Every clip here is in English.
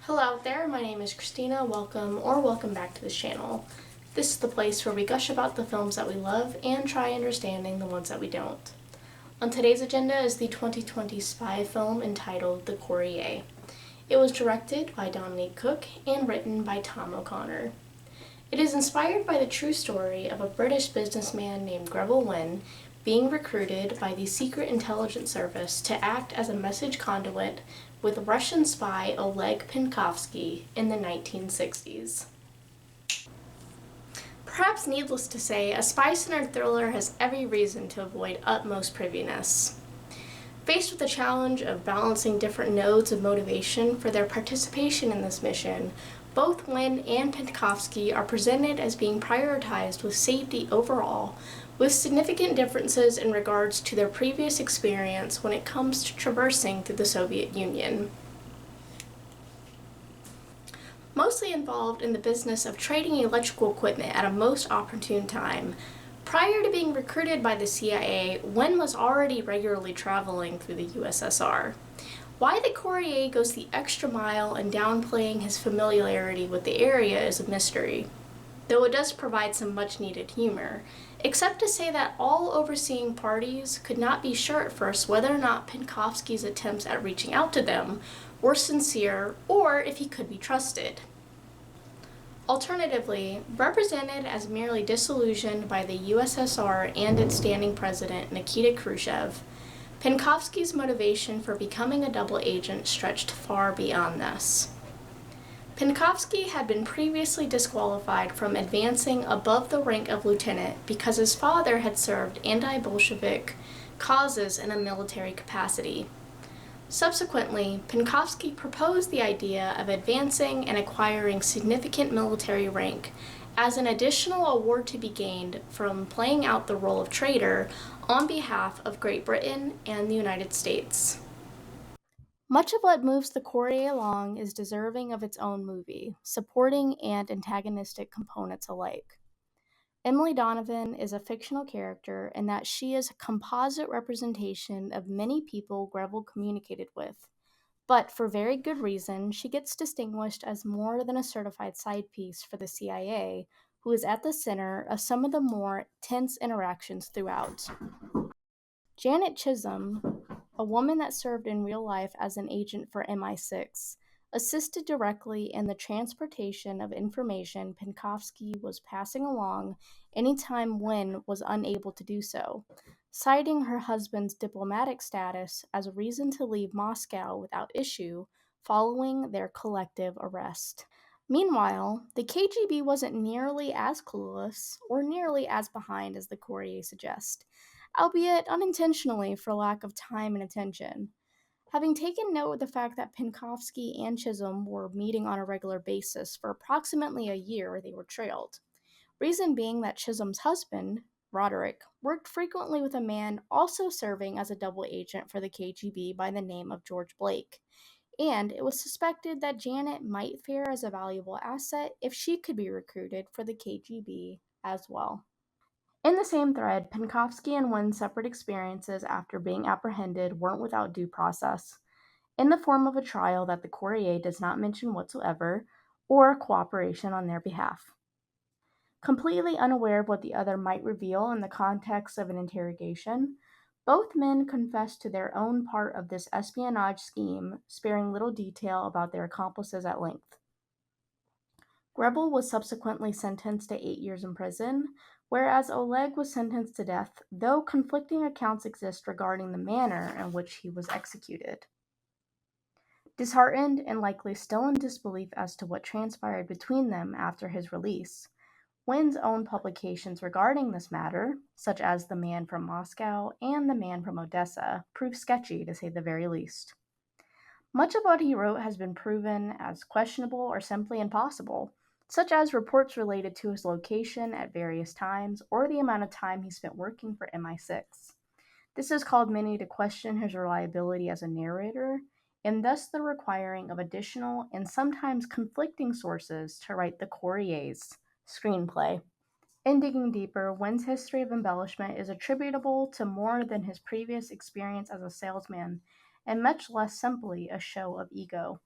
Hello out there, my name is Christina. Welcome back to this channel. This is the place where we gush about the films that we love and try understanding the ones that we don't. On today's agenda is the 2020 spy film entitled The Courier. It was directed by Dominic Cooke and written by Tom O'Connor. It is inspired by the true story of a British businessman named Greville Wynne being recruited by the Secret Intelligence Service to act as a message conduit with Russian spy Oleg Penkovsky in the 1960s. Perhaps needless to say, a spy-centered thriller has every reason to avoid utmost priviness. Faced with the challenge of balancing different nodes of motivation for their participation in this mission, both Wynne and Penkovsky are presented as being prioritized with safety overall, with significant differences in regards to their previous experience when it comes to traversing through the Soviet Union. Mostly involved in the business of trading electrical equipment at a most opportune time, prior to being recruited by the CIA, Wynne was already regularly traveling through the USSR. Why the Courier goes the extra mile in downplaying his familiarity with the area is a mystery, though it does provide some much-needed humor, except to say that all overseeing parties could not be sure at first whether or not Penkovsky's attempts at reaching out to them were sincere or if he could be trusted. Alternatively, represented as merely disillusioned by the USSR and its standing president Nikita Khrushchev, Penkovsky's motivation for becoming a double agent stretched far beyond this. Penkovsky had been previously disqualified from advancing above the rank of lieutenant because his father had served anti-Bolshevik causes in a military capacity. Subsequently, Penkovsky proposed the idea of advancing and acquiring significant military rank as an additional award to be gained from playing out the role of traitor on behalf of Great Britain and the United States. Much of what moves the Courier along is deserving of its own movie, supporting and antagonistic components alike. Emily Donovan is a fictional character in that she is a composite representation of many people Greville communicated with, but for very good reason, she gets distinguished as more than a certified side piece for the CIA, who is at the center of some of the more tense interactions throughout. Janet Chisholm, a woman that served in real life as an agent for MI6, assisted directly in the transportation of information Penkovsky was passing along anytime Wynne was unable to do so, citing her husband's diplomatic status as a reason to leave Moscow without issue following their collective arrest. Meanwhile, the KGB wasn't nearly as clueless or nearly as behind as the Courier suggests, albeit unintentionally for lack of time and attention. Having taken note of the fact that Penkovsky and Chisholm were meeting on a regular basis for approximately a year, they were trailed. Reason being that Chisholm's husband, Roderick, worked frequently with a man also serving as a double agent for the KGB by the name of George Blake, and it was suspected that Janet might fare as a valuable asset if she could be recruited for the KGB as well. In the same thread, Penkovsky and Wynne's separate experiences after being apprehended weren't without due process, in the form of a trial that the Courier does not mention whatsoever, or cooperation on their behalf. Completely unaware of what the other might reveal in the context of an interrogation, both men confessed to their own part of this espionage scheme, sparing little detail about their accomplices at length. Greville was subsequently sentenced to 8 years in prison, whereas Oleg was sentenced to death, though conflicting accounts exist regarding the manner in which he was executed. Disheartened and likely still in disbelief as to what transpired between them after his release, Wynne's own publications regarding this matter, such as The Man from Moscow and The Man from Odessa, prove sketchy to say the very least. Much of what he wrote has been proven as questionable or simply impossible, such as reports related to his location at various times or the amount of time he spent working for MI6. This has called many to question his reliability as a narrator, and thus the requiring of additional and sometimes conflicting sources to write the Courier's screenplay. In digging deeper, Wynne's history of embellishment is attributable to more than his previous experience as a salesman, and much less simply a show of ego.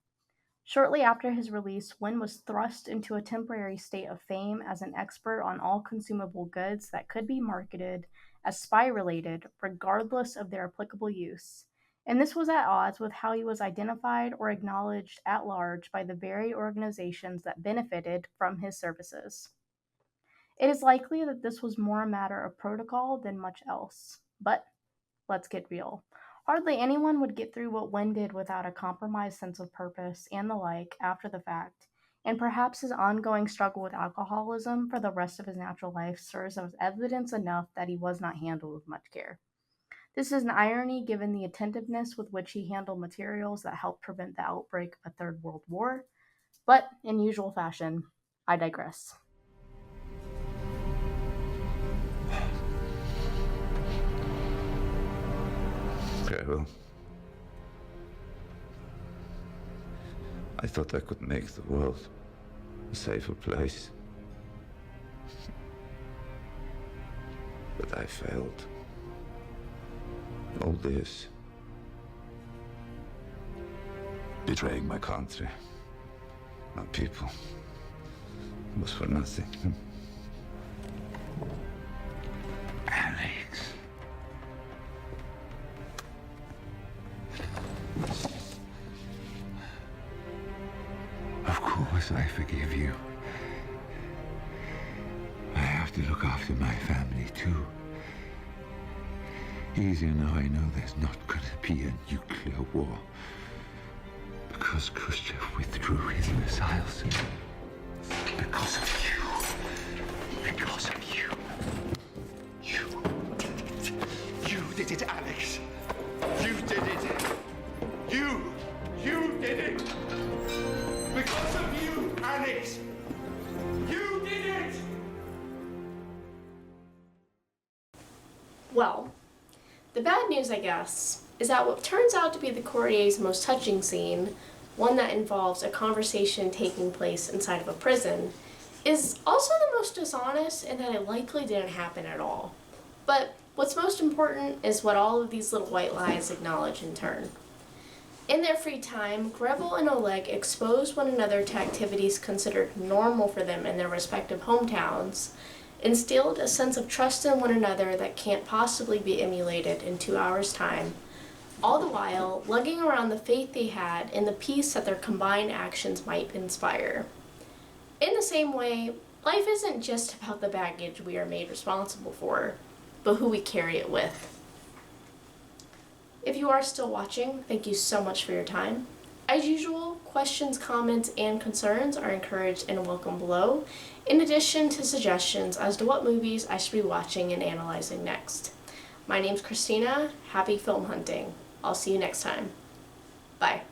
Shortly after his release, Wynne was thrust into a temporary state of fame as an expert on all consumable goods that could be marketed as spy-related, regardless of their applicable use. And this was at odds with how he was identified or acknowledged at large by the very organizations that benefited from his services. It is likely that this was more a matter of protocol than much else. But let's get real. Hardly anyone would get through what Wynne did without a compromised sense of purpose and the like after the fact, and perhaps his ongoing struggle with alcoholism for the rest of his natural life serves as evidence enough that he was not handled with much care. This is an irony given the attentiveness with which he handled materials that helped prevent the outbreak of a Third World War, but in usual fashion, I digress. Greville, I thought I could make the world a safer place. But I failed. All this, betraying my country, my people, was for nothing. Alex. Of course I forgive you. I have to look after my family too. Easier now I know there's not going to be a nuclear war. Because Khrushchev withdrew his missiles. Because of you. Because of you. You did it, Alex. You did it. You did it. Because of you, Alex. You did it. Well, the bad news, I guess, is that what turns out to be the Courier's most touching scene, one that involves a conversation taking place inside of a prison, is also the most dishonest in that it likely didn't happen at all. But what's most important is what all of these little white lies acknowledge in turn. In their free time, Greville and Oleg exposed one another to activities considered normal for them in their respective hometowns, instilled a sense of trust in one another that can't possibly be emulated in 2 hours' time, all the while lugging around the faith they had in the peace that their combined actions might inspire. In the same way, life isn't just about the baggage we are made responsible for, but who we carry it with. If you are still watching, thank you so much for your time. As usual, questions, comments, and concerns are encouraged and welcome below, in addition to suggestions as to what movies I should be watching and analyzing next. My name's Christina. Happy film hunting. I'll see you next time. Bye.